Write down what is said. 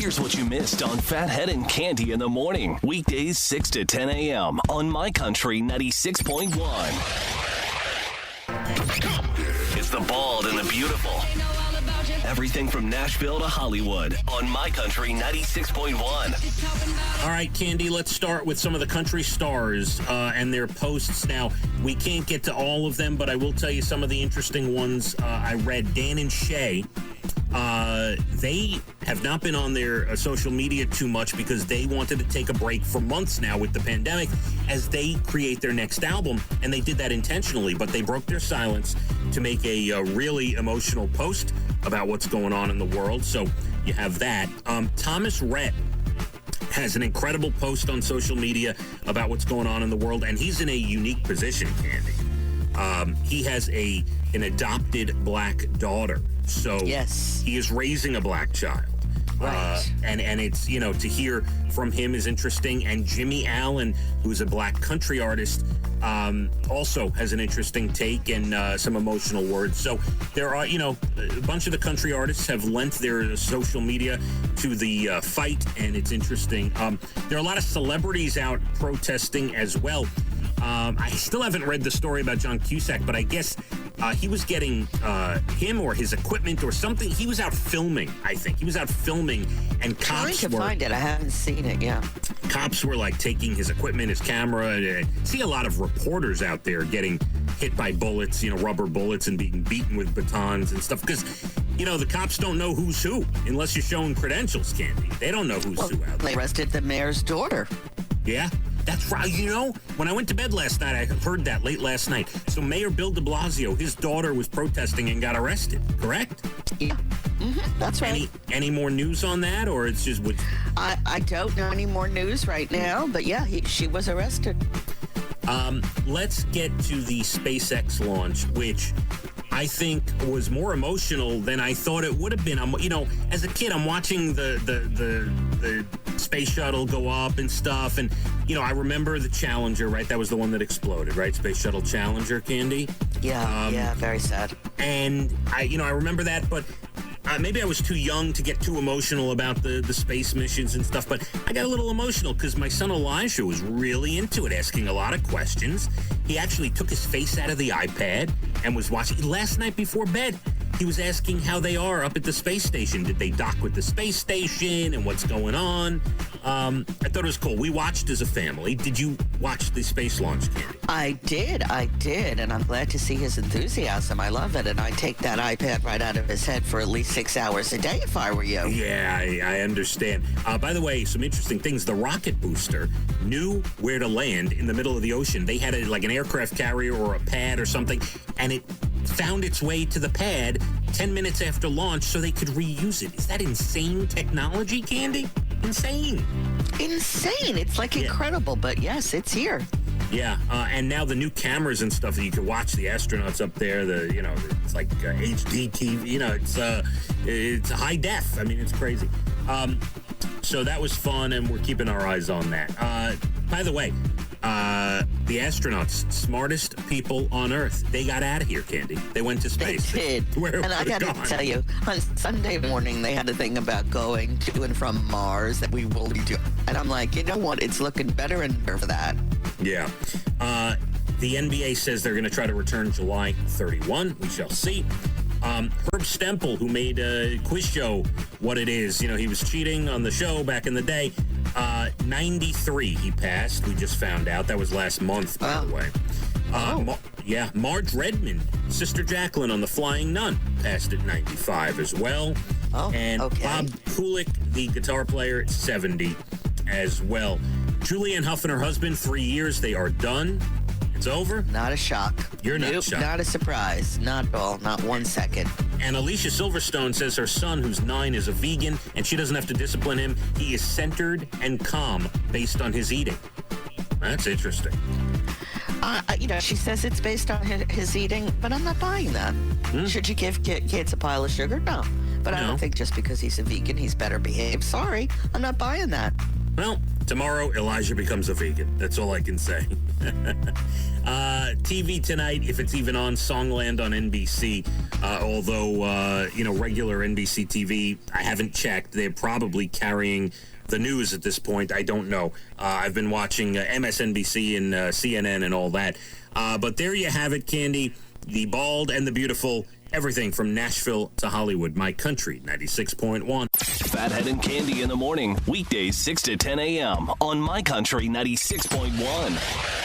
Here's what you missed on Phathead and Cande in the morning. Weekdays 6 to 10 a.m. on My Country 96.1. It's the bald and the beautiful. Everything from Nashville to Hollywood on My Country 96.1. All right, Cande, let's start with some of the country stars and their posts. Now, we can't get to all of them, but I will tell you some of the interesting ones I read. Dan and Shay, they have not been on their social media too much because they wanted to take a break for months now with the pandemic as they create their next album, and they did that intentionally, but they broke their silence to make a really emotional post about what's going on in the world. So you have that. Thomas Rhett has an incredible post on social media about what's going on in the world, and he's in a unique position, Cande. He has an adopted black daughter, so yes, he is raising a black child. Right. And it's, to hear from him is interesting. And Jimmy Allen, who's a black country artist, also has an interesting take and some emotional words. So there are, a bunch of the country artists have lent their social media to the fight, and it's interesting. There are a lot of celebrities out protesting as well. I still haven't read the story about John Cusack, but I guess he was getting him or his equipment or something. He was out filming, I think. He was out filming, and cops trying to find it. I haven't seen it, yeah. Cops were, taking his equipment, his camera. I see a lot of reporters out there getting hit by bullets, rubber bullets, and being beaten with batons and stuff. Because, the cops don't know who's who unless you're showing credentials, Cande. They don't know who's who out there. They arrested the mayor's daughter. Yeah. That's right. When I went to bed last night, I heard that late last night. So Mayor Bill de Blasio, his daughter was protesting and got arrested, correct? Yeah. Mm-hmm. That's right. Any more news on that, or it's just... I don't know any more news right now, but yeah, she was arrested. Let's get to the SpaceX launch, which I think was more emotional than I thought it would have been. As a kid, I'm watching the space shuttle go up and stuff, and I remember the Challenger, right? That was the one that exploded, right? Space Shuttle Challenger, Cande. Yeah, very sad. And I remember that, but maybe I was too young to get too emotional about the space missions and stuff, but I got a little emotional because my son Elijah was really into it, asking a lot of questions. He actually took his face out of the iPad and was watching. Last night before bed, he was asking how they are up at the space station. Did they dock with the space station and what's going on? I thought it was cool. We watched as a family. Did you watch the space launch, Cande? I did, and I'm glad to see his enthusiasm. I love it, and I take that iPad right out of his head for at least 6 hours a day if I were you. Yeah, I understand. By the way, some interesting things. The rocket booster knew where to land in the middle of the ocean. They had an aircraft carrier or a pad or something, and it found its way to the pad 10 minutes after launch so they could reuse it. Is that insane technology, Cande? Insane. It's incredible, but yes, it's here. Yeah, and now the new cameras and stuff that you can watch the astronauts up there. It's like HD TV. It's high def. I mean, it's crazy. So that was fun, and we're keeping our eyes on that. By the way, the astronauts, smartest people on Earth, they got out of here, Cande. They went to space. They did. And I got to tell you, on Sunday morning, they had a thing about going to and from Mars that we will be doing. And I'm like, you know what? It's looking better and better for that. Yeah. The NBA says they're going to try to return July 31. We shall see. Herb Stempel, who made a quiz show What It Is, he was cheating on the show back in the day. 93 he passed. We just found out. That was last month, by the way. Marge Redmond, Sister Jacqueline on The Flying Nun, passed at 95 as well. And okay. Bob Kulick, the guitar player, at 70 as well. Julianne Hough and her husband, 3 years. They are done. It's over? Not a shock. You're not shocked. Not a surprise. Not at all. Not 1 second. And Alicia Silverstone says her son, who's 9, is a vegan, and she doesn't have to discipline him. He is centered and calm based on his eating. That's interesting. She says it's based on his eating, but I'm not buying that. Should you give kids a pile of sugar? No. But I don't think just because he's a vegan, he's better behaved. Sorry, I'm not buying that. Well, tomorrow, Elijah becomes a vegan. That's all I can say. TV tonight, if it's even on, Songland on NBC. Although, regular NBC TV, I haven't checked. They're probably carrying the news at this point. I don't know. I've been watching MSNBC and CNN and all that. But there you have it, Cande. The Bald and the Beautiful. Everything from Nashville to Hollywood. My Country, 96.1. Phathead and Cande in the morning. Weekdays 6 to 10 a.m. on My Country 96.1.